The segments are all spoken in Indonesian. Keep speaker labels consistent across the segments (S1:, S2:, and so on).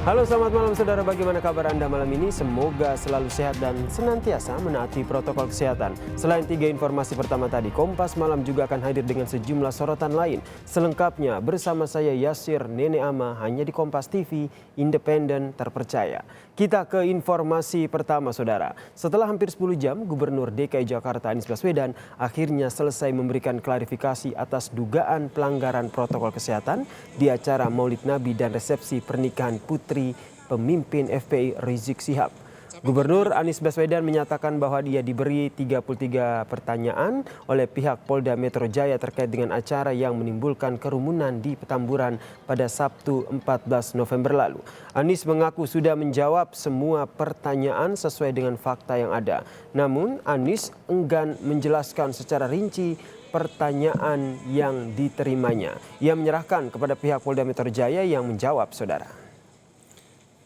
S1: Halo, selamat malam saudara. Bagaimana kabar Anda malam ini? Semoga selalu sehat dan senantiasa menaati protokol kesehatan. Selain 3 informasi pertama tadi, Kompas Malam juga akan hadir dengan sejumlah sorotan lain. Selengkapnya bersama saya Yasir Nene Ama hanya di Kompas TV, independen, terpercaya. Kita ke informasi pertama saudara. Setelah hampir 10 jam, Gubernur DKI Jakarta Anies Baswedan akhirnya selesai memberikan klarifikasi atas dugaan pelanggaran protokol kesehatan di acara Maulid Nabi dan resepsi pernikahan putri pemimpin FPI Rizik Syihab. Gubernur Anies Baswedan menyatakan bahwa dia diberi 33 pertanyaan oleh pihak Polda Metro Jaya terkait dengan acara yang menimbulkan kerumunan di Petamburan pada Sabtu 14 November lalu. Anies mengaku sudah menjawab semua pertanyaan sesuai dengan fakta yang ada. Namun Anies enggan menjelaskan secara rinci pertanyaan yang diterimanya. Ia menyerahkan kepada pihak Polda Metro Jaya yang menjawab, saudara.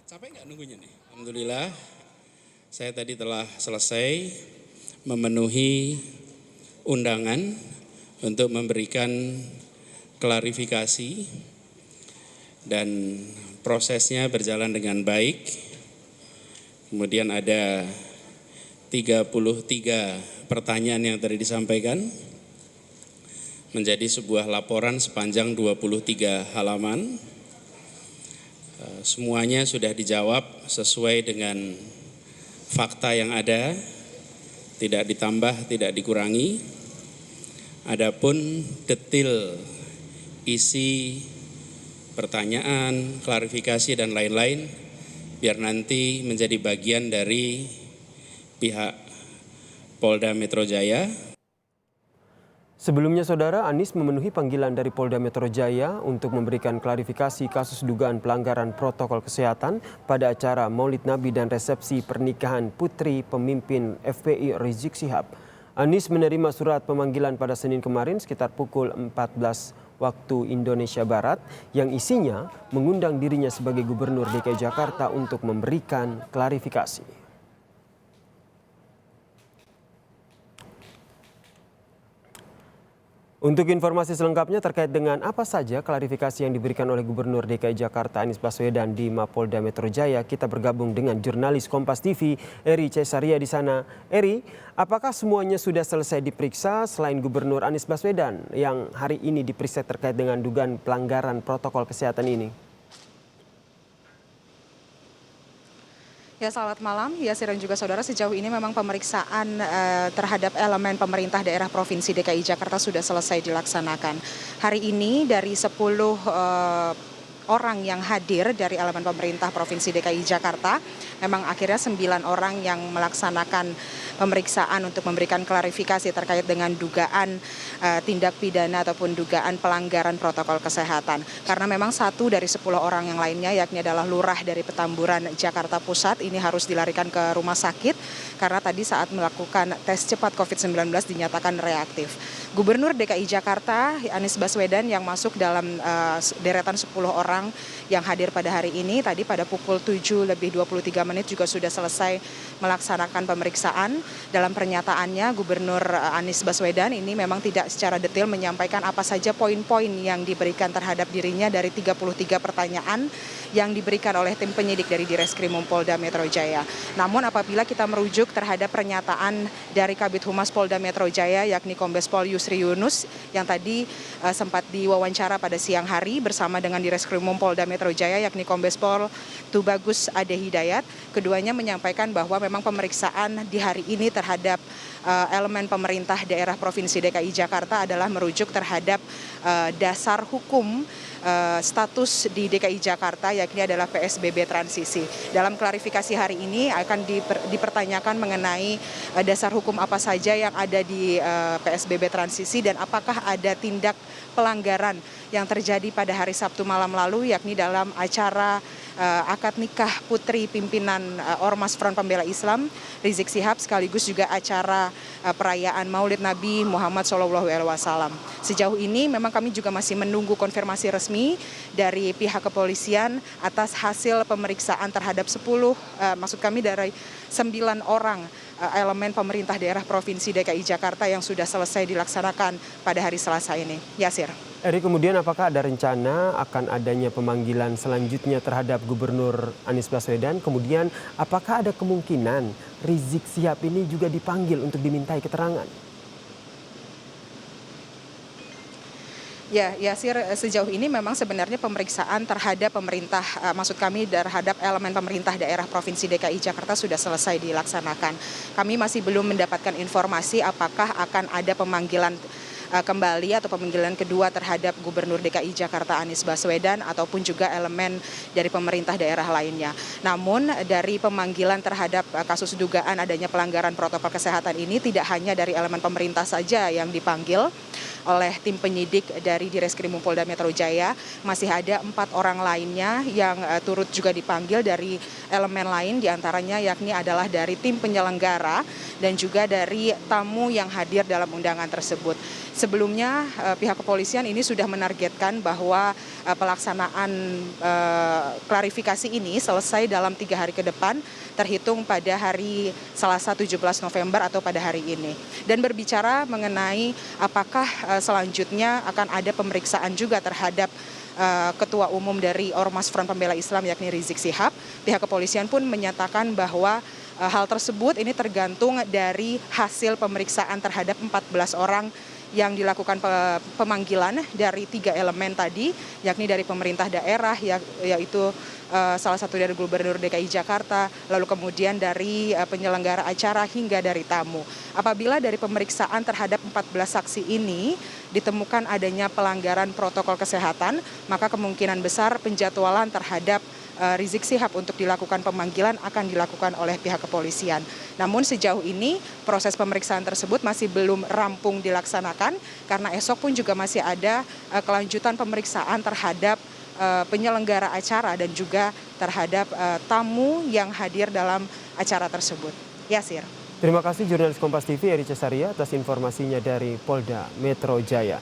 S2: Capek nggak nunggunya nih? Alhamdulillah, saya tadi telah selesai memenuhi undangan untuk memberikan klarifikasi dan prosesnya berjalan dengan baik. Kemudian ada 33 pertanyaan yang tadi disampaikan menjadi sebuah laporan sepanjang 23 halaman. Semuanya sudah dijawab sesuai dengan fakta yang ada, tidak ditambah, tidak dikurangi. Adapun detail isi pertanyaan, klarifikasi dan lain-lain, biar nanti menjadi bagian dari pihak Polda Metro Jaya.
S1: Sebelumnya saudara, Anies memenuhi panggilan dari Polda Metro Jaya untuk memberikan klarifikasi kasus dugaan pelanggaran protokol kesehatan pada acara Maulid Nabi dan resepsi pernikahan putri pemimpin FPI Rizik Syihab. Anies menerima surat pemanggilan pada Senin kemarin sekitar pukul 14 waktu Indonesia Barat yang isinya mengundang dirinya sebagai Gubernur DKI Jakarta untuk memberikan klarifikasi. Untuk informasi selengkapnya terkait dengan apa saja klarifikasi yang diberikan oleh Gubernur DKI Jakarta Anies Baswedan di Mapolda Metro Jaya, kita bergabung dengan jurnalis Kompas TV Eri Cesaria di sana. Eri, apakah semuanya sudah selesai diperiksa selain Gubernur Anies Baswedan yang hari ini diperiksa terkait dengan dugaan pelanggaran protokol kesehatan ini?
S3: Ya, selamat malam, Yasir dan juga saudara. Sejauh ini memang pemeriksaan terhadap elemen pemerintah daerah Provinsi DKI Jakarta sudah selesai dilaksanakan. Hari ini dari 10 orang yang hadir dari elemen pemerintah Provinsi DKI Jakarta, memang akhirnya 9 orang yang melaksanakan pemeriksaan untuk memberikan klarifikasi terkait dengan dugaan tindak pidana ataupun dugaan pelanggaran protokol kesehatan. Karena memang 1 dari 10 orang yang lainnya, yakni adalah lurah dari Petamburan, Jakarta Pusat, ini harus dilarikan ke rumah sakit karena tadi saat melakukan tes cepat COVID-19 dinyatakan reaktif. Gubernur DKI Jakarta Anies Baswedan yang masuk dalam deretan 10 orang yang hadir pada hari ini, tadi pada pukul 7:23 juga sudah selesai melaksanakan pemeriksaan. Dalam pernyataannya, Gubernur Anies Baswedan ini memang tidak secara detail menyampaikan apa saja poin-poin yang diberikan terhadap dirinya dari 33 pertanyaan yang diberikan oleh tim penyidik dari Direskrimum Polda Metro Jaya. Namun apabila kita merujuk terhadap pernyataan dari Kabid Humas Polda Metro Jaya, yakni Kombes Pol Yusri Yunus, yang tadi sempat diwawancara pada siang hari bersama dengan Direskrimum Polda Metro Jaya, yakni Kombes Pol Tubagus Ade Hidayat, keduanya menyampaikan bahwa memang pemeriksaan di hari ini terhadap elemen pemerintah daerah Provinsi DKI Jakarta adalah merujuk terhadap dasar hukum status di DKI Jakarta, yakni adalah PSBB transisi. Dalam klarifikasi hari ini akan dipertanyakan mengenai dasar hukum apa saja yang ada di PSBB transisi dan apakah ada tindak pelanggaran yang terjadi pada hari Sabtu malam lalu, yakni dalam acara akad nikah putri pimpinan Ormas Front Pembela Islam Rizik Syihab, sekaligus juga acara perayaan Maulid Nabi Muhammad SAW. Sejauh ini memang kami juga masih menunggu konfirmasi resmi dari pihak kepolisian atas hasil pemeriksaan terhadap dari 9 orang elemen pemerintah daerah Provinsi DKI Jakarta yang sudah selesai dilaksanakan pada hari Selasa ini. Yasir.
S1: Eri, kemudian apakah ada rencana akan adanya pemanggilan selanjutnya terhadap Gubernur Anies Baswedan? Kemudian apakah ada kemungkinan Rizik Syihab ini juga dipanggil untuk dimintai keterangan?
S3: Ya, Yasir, sejauh ini memang sebenarnya pemeriksaan terhadap pemerintah, maksud kami terhadap elemen pemerintah daerah Provinsi DKI Jakarta sudah selesai dilaksanakan. Kami masih belum mendapatkan informasi apakah akan ada pemanggilan kembali atau pemanggilan kedua terhadap Gubernur DKI Jakarta Anies Baswedan ataupun juga elemen dari pemerintah daerah lainnya. Namun dari pemanggilan terhadap kasus dugaan adanya pelanggaran protokol kesehatan ini tidak hanya dari elemen pemerintah saja yang dipanggil oleh tim penyidik dari Direskrim Polda Metro Jaya, masih ada 4 orang lainnya yang turut juga dipanggil dari elemen lain, diantaranya yakni adalah dari tim penyelenggara dan juga dari tamu yang hadir dalam undangan tersebut. Sebelumnya pihak kepolisian ini sudah menargetkan bahwa pelaksanaan klarifikasi ini selesai dalam 3 hari ke depan, terhitung pada hari Selasa 17 November atau pada hari ini. Dan berbicara mengenai apakah selanjutnya akan ada pemeriksaan juga terhadap Ketua Umum dari Ormas Front Pembela Islam yakni Rizik Syihab, pihak kepolisian pun menyatakan bahwa hal tersebut ini tergantung dari hasil pemeriksaan terhadap 14 orang yang dilakukan pemanggilan dari 3 elemen tadi, yakni dari pemerintah daerah, yaitu salah satu dari Gubernur DKI Jakarta, lalu kemudian dari penyelenggara acara hingga dari tamu. Apabila dari pemeriksaan terhadap 14 saksi ini ditemukan adanya pelanggaran protokol kesehatan, maka kemungkinan besar penjadwalan terhadap Rizik Syihab untuk dilakukan pemanggilan akan dilakukan oleh pihak kepolisian. Namun sejauh ini proses pemeriksaan tersebut masih belum rampung dilaksanakan karena esok pun juga masih ada kelanjutan pemeriksaan terhadap penyelenggara acara dan juga terhadap tamu yang hadir dalam acara tersebut. Yasir.
S1: Terima kasih jurnalis Kompas TV Eri Cesaria atas informasinya dari Polda Metro Jaya.